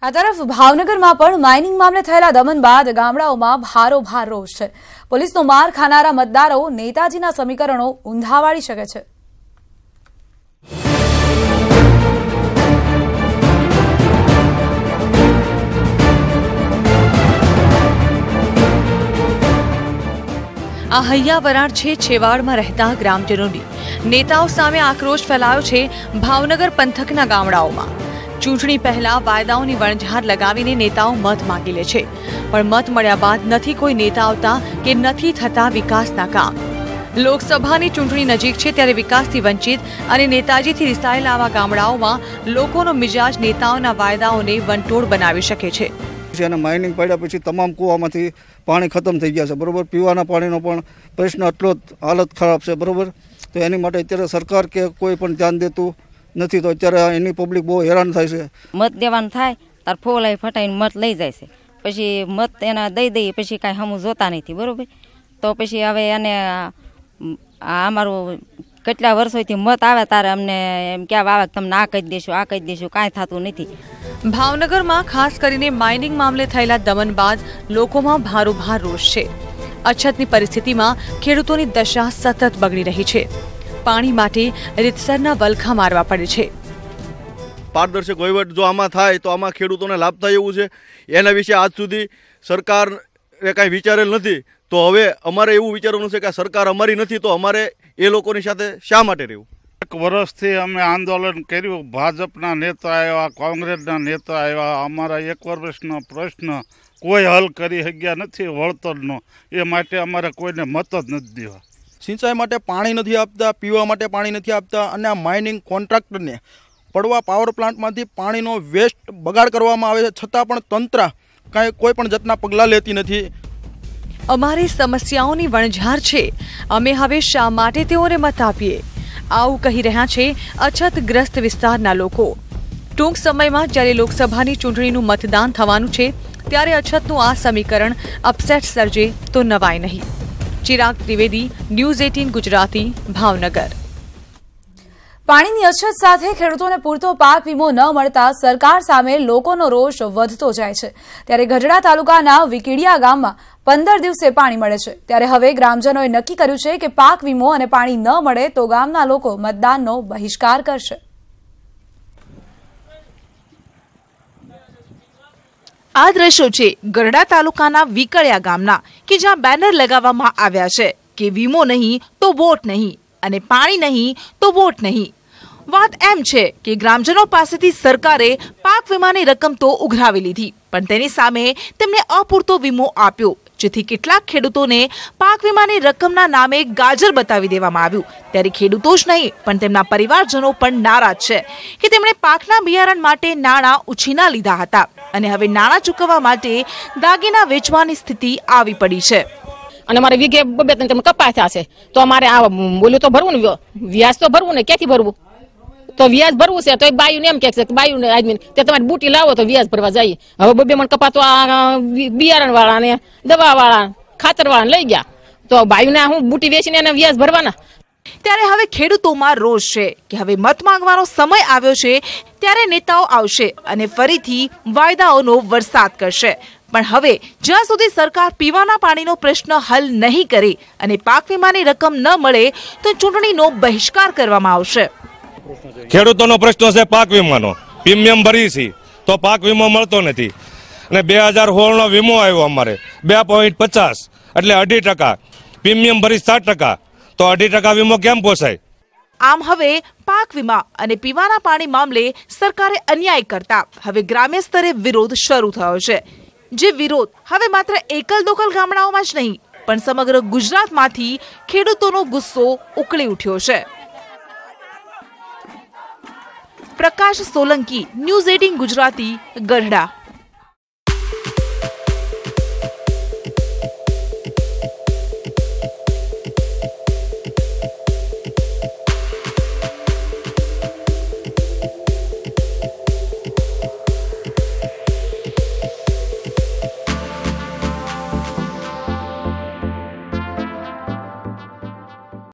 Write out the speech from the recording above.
આ તરફ ભાવનગરમાં પણ માઇનિંગ મામલે થયેલા દમન બાદ ગામડાઓમાં ભારોભાર રોષ છે। પોલીસનો માર ખાનારા મતદારો નેતાજીના સમીકરણો ઊંધા વાળી શકે છે। આ હૈયાવરાણ છે છેવાડમાં રહેતા ગ્રામજનોની। નેતાઓ સામે આક્રોશ ફેલાયો છે ભાવનગર પંથકના ગામડાઓમાં। ચૂંટણી પહેલા વાયદાઓની વણઝાર લગાવીને નેતાઓ મત માંગી લે છે, પણ મત મળ્યા બાદ નથી કોઈ નેતા આવતા કે નથી થતા વિકાસના કામ। લોકસભાની ચૂંટણી નજીક છે ત્યારે વિકાસથી વંચિત અને નેતાજીથી રિસાયેલા આવા ગામડાઓમાં લોકોનો મિજાજ નેતાઓના વાયદાઓને વંટોળ બનાવી શકે છે। માઇનિંગ પડ્યા પછી તમામ કૂવામાંથી પાણી ખતમ થઈ ગયા છે, બરોબર। પીવાના પાણીનો પણ પ્રશ્ન એટલો હાલત ખરાબ છે, બરોબર। તો એની માટે અત્યારે સરકાર કે કોઈ પણ ધ્યાન દેતું નથી, તો અત્યારે એની પબ્લિક બહુ હેરાન થાય છે। મત દેવાનું થાય તાર ફોલાઈ ફટાઈને મત લઈ જાય છે, પછી મત એના દઈ દઈએ પછી કાંઈ હમું જોતા નથી, બરોબર। તો પછી હવે એને અમારું કેટલા વર્ષોથી મત આવે તારે અમને એમ કહેવા આવે તમને આ કહી દઈશું આ કહી દઈશું, કાંઈ થતું નથી। ભાવનગરમાં ખાસ કરીને માઇનિંગ મામલે થયેલા દમન બાદ લોકોમાં ભારોભાર રોષ છે। અછતની પરિસ્થિતિમાં ખેડૂતોની દશા સતત બગડી રહી છે। પાણી માટે રીતસરના વલખા મારવા પડે છે। પારદર્શક વહીવટ જો આમાં થાય તો આમાં ખેડૂતોને લાભ થાય એવું છે। એના વિશે આજ સુધી સરકારે કાંઈ વિચારેલ નથી, તો હવે અમારે એવું વિચારવાનું છે કે સરકાર અમારી નથી તો અમારે એ લોકોની સાથે શા માટે રહેવું। એક વર્ષથી અમે આંદોલન કર્યું, ભાજપના નેતા આવ્યા, કોંગ્રેસના નેતા આવ્યા, અમારા 1 વર્ષનો પ્રશ્ન કોઈ હલ કરી શક્યા નથી વળતરનો, એ માટે અમારે કોઈને મત જ નથી દેવા। સિંચાઈ માટે પાણી નથી આપતા, પીવા માટે પાણી નથી આપતા, અને આ માઇનિંગ કોન્ટ્રાક્ટરને પડવા પાવર પ્લાન્ટમાંથી પાણીનો વેસ્ટ બગાડ કરવામાં આવે છે, છતાં પણ તંત્ર કાંઈ કોઈ પણ જાતના પગલાં લેતી નથી। અમારી સમસ્યાઓની વણઝાર છે, અમે હવે શા માટે તેઓને મત આપીએ, આવું કહી રહ્યા છે અછતગ્રસ્ત વિસ્તારના લોકો। ટૂંક સમયમાં જ્યારે લોકસભાની ચૂંટણીનું મતદાન થવાનું છે ત્યારે અછતનું આ સમીકરણ અપસેટ સર્જે તો નવાય નહીં। ચિરાગ ત્રિવેદી, ન્યૂઝ 18 ગુજરાતી, ભાવનગર। પાણીની અછત સાથે ખેડૂતોને પૂરતો પાક વીમો ન મળતા સરકાર સામે લોકોનો રોષ વધતો જાય છે। ત્યારે ગઢડા તાલુકાના વિકીડિયા ગામમાં 15 દિવસે પાણી મળે છે, ત્યારે હવે ગ્રામજનોએ નક્કી કર્યું છે કે પાક વીમો અને પાણી ન મળે તો ગામના લોકો મતદાનનો બહિષ્કાર કરશે। આ દ્રશ્યો છે ગઢડા તાલુકાના વિકળિયા ગામના, કે જ્યાં બેનર લગાવવામાં આવ્યા છે કે વીમો નહીં તો વોટ નહીં અને પાણી નહીં તો વોટ નહીં। વાત એમ છે કે ગ્રામજનો પાસેથી સરકારે પાક વીમાની રકમ તો ઉઘરાવી લીધી, પણ તેની સામે તેમને અપૂરતો વીમો આપ્યો, જેથી કેટલાક ખેડૂતોને પાક વીમાની રકમના નામે ગાજર બતાવી દેવામાં આવ્યું। ત્યારે ખેડૂતો જ નહીં પણ તેમના પરિવારજનો પણ નારાજ છે કે તેમણે પાકના બિયારણ માટે નાણાં ઉછીના લીધા હતા અને હવે નાણાં ચૂકવવા માટે દાગીના વેચવાની સ્થિતિ આવી પડી છે। અને અમારે વીઘે 2-3 કપાસ થશે તો અમારે આ બોલ્યું તો ભરવું ને, વ્યાજ તો ભરવું ને, ક્યાંથી ભરવું? તો વ્યાજ ભરવું છે તો બાયુને એમ કે છે કે બાયુને આદમી તે તમારી બુટી લાવો તો વ્યાજ ભરવા જઈએ। હવે 2 મણ કપા તો આ બિયારણ વાળા ને દવા વાળા ખાતર વાળા લઈ ગયા, તો બાયુને હું બુટી વેચીને એને વ્યાજ ભરવાના। ત્યારે હવે ખેડૂતોમાં રોષ છે કે હવે મત માંગવાનો સમય આવ્યો છે, ત્યારે નેતાઓ આવશે અને ફરીથી વાયદાઓનો વરસાદ કરશે, પણ હવે જ્યાં સુધી સરકાર પીવાના પાણીનો પ્રશ્ન હલ નહીં કરે અને પાક વીમાની રકમ ન મળે તો ચૂંટણીનો બહિષ્કાર કરવામાં આવશે। ખેડૂતોનો પ્રશ્ન છે પાક વીમાનો, પ્રીમિયમ ભરી છે તો પાક વીમો મળતો નથી, અને 2016નો વીમો આવ્યો અમારે 2.50 એટલે 2.5%, પ્રીમિયમ ભરી 7%, તો 2.5% વીમો કેમ પોસાય? આમ હવે પાક વીમા અને પીવાના પાણી મામલે સરકારે અન્યાય કરતા હવે ગ્રામ્ય સ્તરે વિરોધ શરૂ થયો છે, જે વિરોધ હવે માત્ર એકલ દોકલ ગામડાઓમાં જ નહીં પણ સમગ્ર ગુજરાતમાંથી ખેડૂતોનો ગુસ્સો ઉકળી ઉઠ્યો છે। પ્રકાશ સોલંકી, ન્યૂઝ 18 ગુજરાતી, ગઢડા।